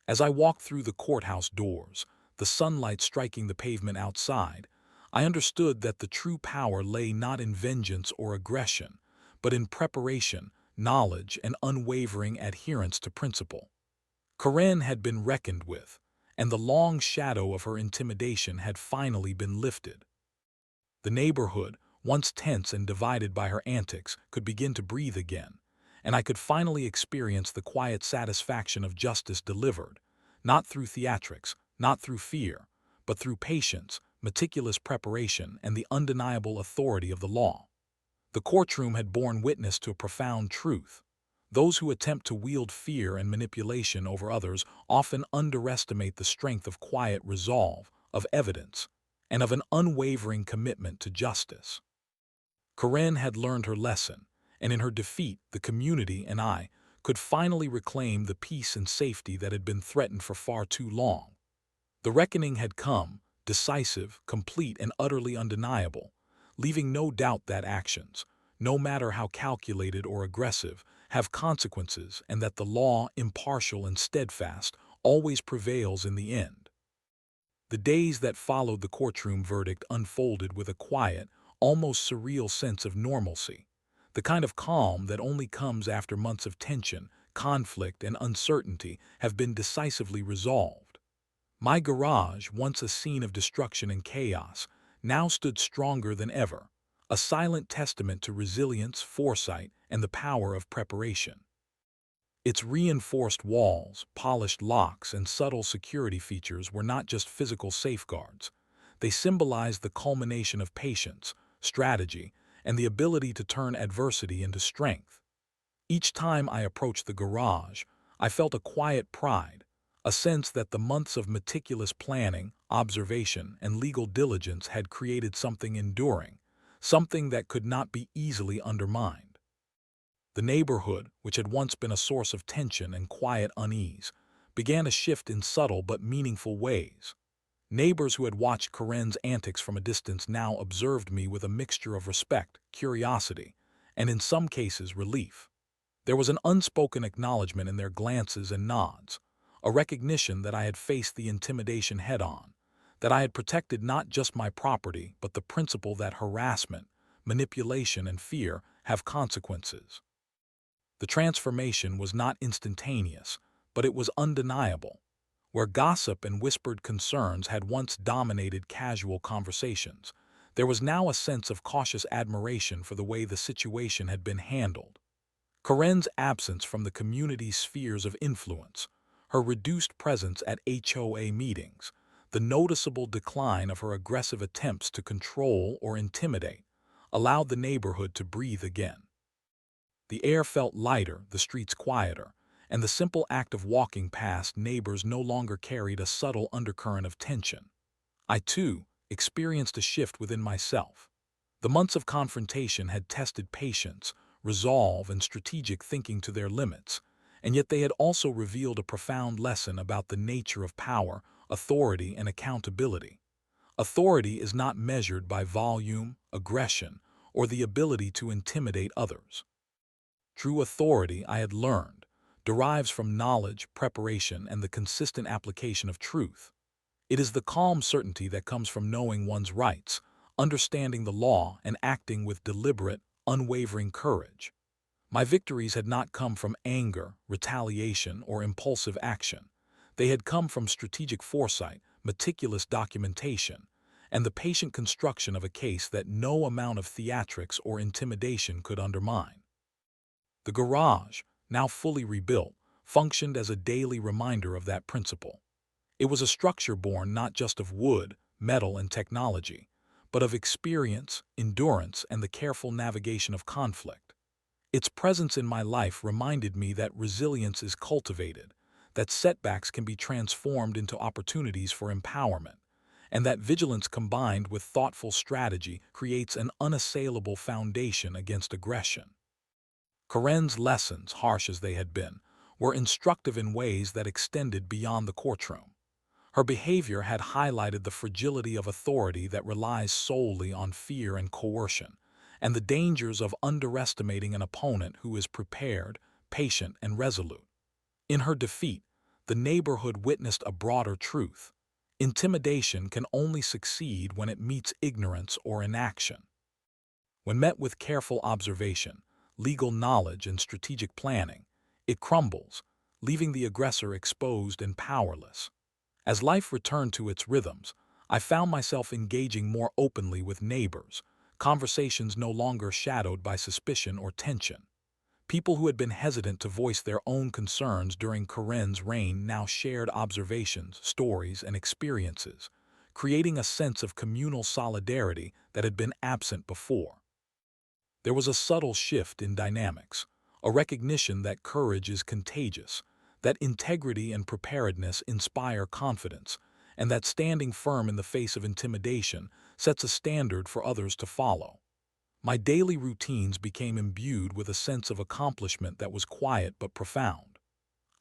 As I walked through the courthouse doors, the sunlight striking the pavement outside, I understood that the true power lay not in vengeance or aggression, but in preparation, knowledge, and unwavering adherence to principle. Karen had been reckoned with, and the long shadow of her intimidation had finally been lifted. The neighborhood, once tense and divided by her antics, could begin to breathe again, and I could finally experience the quiet satisfaction of justice delivered, not through theatrics, not through fear, but through patience, meticulous preparation, and the undeniable authority of the law. The courtroom had borne witness to a profound truth. Those who attempt to wield fear and manipulation over others often underestimate the strength of quiet resolve, of evidence, and of an unwavering commitment to justice. Karen had learned her lesson, and in her defeat, the community and I could finally reclaim the peace and safety that had been threatened for far too long. The reckoning had come, decisive, complete, and utterly undeniable, leaving no doubt that actions, no matter how calculated or aggressive, have consequences, and that the law, impartial and steadfast, always prevails in the end. The days that followed the courtroom verdict unfolded with a quiet, almost surreal sense of normalcy, the kind of calm that only comes after months of tension, conflict, and uncertainty have been decisively resolved. My garage, once a scene of destruction and chaos, now stood stronger than ever, a silent testament to resilience, foresight, and the power of preparation. Its reinforced walls, polished locks, and subtle security features were not just physical safeguards. They symbolized the culmination of patience, strategy, and the ability to turn adversity into strength. Each time I approached the garage, I felt a quiet pride, a sense that the months of meticulous planning, observation, and legal diligence had created something enduring, something that could not be easily undermined. The neighborhood, which had once been a source of tension and quiet unease, began to shift in subtle but meaningful ways. Neighbors who had watched Karen's antics from a distance now observed me with a mixture of respect, curiosity, and in some cases relief. There was an unspoken acknowledgement in their glances and nods, a recognition that I had faced the intimidation head-on, that I had protected not just my property but the principle that harassment, manipulation, and fear have consequences. The transformation was not instantaneous, but it was undeniable. Where gossip and whispered concerns had once dominated casual conversations, there was now a sense of cautious admiration for the way the situation had been handled. Karen's absence from the community's spheres of influence, her reduced presence at HOA meetings, The noticeable decline of her aggressive attempts to control or intimidate allowed the neighborhood to breathe again. The air felt lighter, the streets quieter, and the simple act of walking past neighbors no longer carried a subtle undercurrent of tension. I, too, experienced a shift within myself. The months of confrontation had tested patience, resolve, and strategic thinking to their limits, and yet they had also revealed a profound lesson about the nature of power, authority, and accountability. Authority is not measured by volume, aggression, or the ability to intimidate others. True authority, I had learned, derives from knowledge, preparation, and the consistent application of truth. It is the calm certainty that comes from knowing one's rights, understanding the law, and acting with deliberate, unwavering courage. My victories had not come from anger, retaliation, or impulsive action. They had come from strategic foresight, meticulous documentation, and the patient construction of a case that no amount of theatrics or intimidation could undermine. The garage, now fully rebuilt, functioned as a daily reminder of that principle. It was a structure born not just of wood, metal, and technology, but of experience, endurance, and the careful navigation of conflict. Its presence in my life reminded me that resilience is cultivated, that setbacks can be transformed into opportunities for empowerment, and that vigilance combined with thoughtful strategy creates an unassailable foundation against aggression. Corinne's lessons, harsh as they had been, were instructive in ways that extended beyond the courtroom. Her behavior had highlighted the fragility of authority that relies solely on fear and coercion, and the dangers of underestimating an opponent who is prepared, patient, and resolute. In her defeat, the neighborhood witnessed a broader truth. Intimidation can only succeed when it meets ignorance or inaction. When met with careful observation, legal knowledge, and strategic planning, it crumbles, leaving the aggressor exposed and powerless. As life returned to its rhythms, I found myself engaging more openly with neighbors, conversations no longer shadowed by suspicion or tension. People who had been hesitant to voice their own concerns during Corinne's reign now shared observations, stories, and experiences, creating a sense of communal solidarity that had been absent before. There was a subtle shift in dynamics, a recognition that courage is contagious, that integrity and preparedness inspire confidence, and that standing firm in the face of intimidation sets a standard for others to follow. My daily routines became imbued with a sense of accomplishment that was quiet but profound.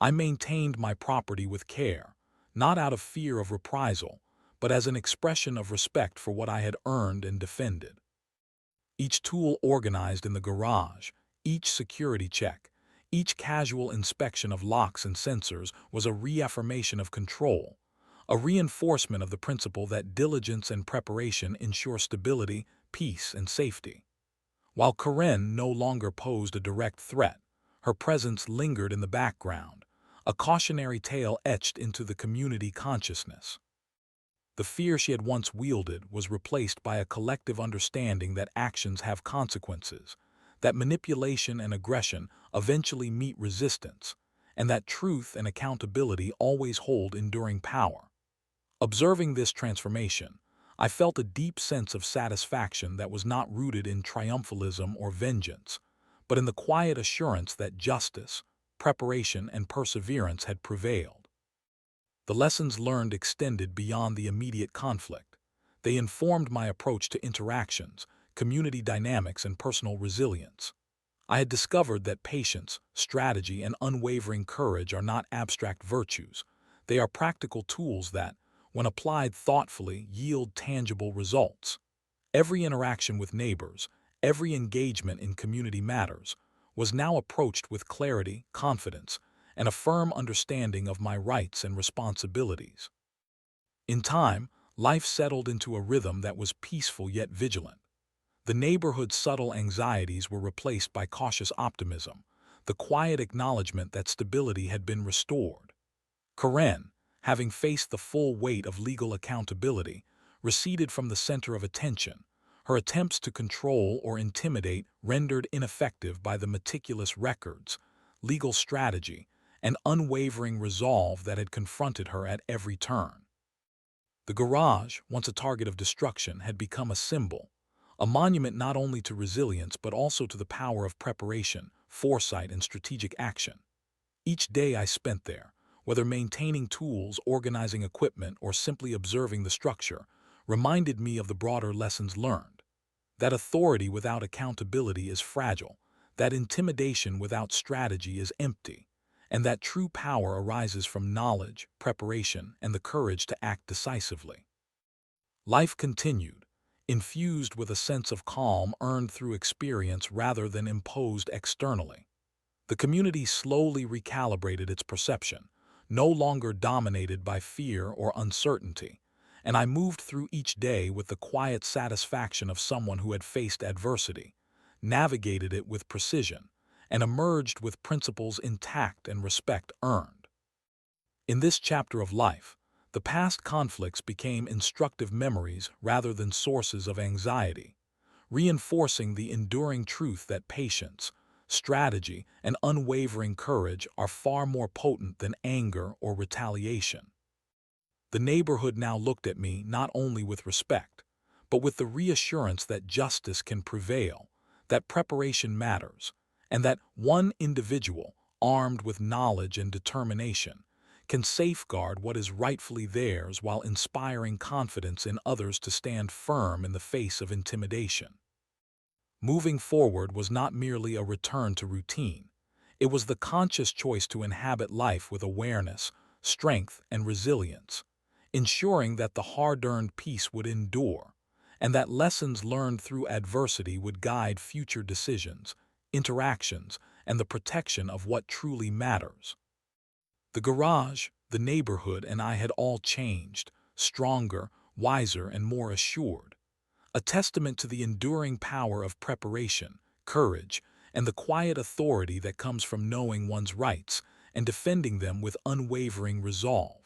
I maintained my property with care, not out of fear of reprisal, but as an expression of respect for what I had earned and defended. Each tool organized in the garage, each security check, each casual inspection of locks and sensors was a reaffirmation of control, a reinforcement of the principle that diligence and preparation ensure stability, peace, and safety. While Corinne no longer posed a direct threat, her presence lingered in the background, a cautionary tale etched into the community consciousness. The fear she had once wielded was replaced by a collective understanding that actions have consequences, that manipulation and aggression eventually meet resistance, and that truth and accountability always hold enduring power. Observing this transformation, I felt a deep sense of satisfaction that was not rooted in triumphalism or vengeance, but in the quiet assurance that justice, preparation, and perseverance had prevailed. The lessons learned extended beyond the immediate conflict. They informed my approach to interactions, community dynamics, and personal resilience. I had discovered that patience, strategy, and unwavering courage are not abstract virtues. They are practical tools that, when applied thoughtfully, yield tangible results. Every interaction with neighbors, every engagement in community matters, was now approached with clarity, confidence, and a firm understanding of my rights and responsibilities. In time, life settled into a rhythm that was peaceful yet vigilant. The neighborhood's subtle anxieties were replaced by cautious optimism, the quiet acknowledgement that stability had been restored. Corinne, having faced the full weight of legal accountability, receded from the center of attention, her attempts to control or intimidate rendered ineffective by the meticulous records, legal strategy, and unwavering resolve that had confronted her at every turn. The garage, once a target of destruction, had become a symbol, a monument not only to resilience but also to the power of preparation, foresight, and strategic action. Each day I spent there, whether maintaining tools, organizing equipment, or simply observing the structure, reminded me of the broader lessons learned. That authority without accountability is fragile, that intimidation without strategy is empty, and that true power arises from knowledge, preparation, and the courage to act decisively. Life continued, infused with a sense of calm earned through experience rather than imposed externally. The community slowly recalibrated its perception, no longer dominated by fear or uncertainty, and I moved through each day with the quiet satisfaction of someone who had faced adversity, navigated it with precision, and emerged with principles intact and respect earned. In this chapter of life, the past conflicts became instructive memories rather than sources of anxiety, reinforcing the enduring truth that patience, strategy, and unwavering courage are far more potent than anger or retaliation. The neighborhood now looked at me not only with respect, but with the reassurance that justice can prevail, that preparation matters, and that one individual, armed with knowledge and determination, can safeguard what is rightfully theirs while inspiring confidence in others to stand firm in the face of intimidation. Moving forward was not merely a return to routine. It was the conscious choice to inhabit life with awareness, strength, and resilience, ensuring that the hard-earned peace would endure, and that lessons learned through adversity would guide future decisions, interactions, and the protection of what truly matters. The garage, the neighborhood, and I had all changed, stronger, wiser, and more assured, a testament to the enduring power of preparation, courage, and the quiet authority that comes from knowing one's rights and defending them with unwavering resolve.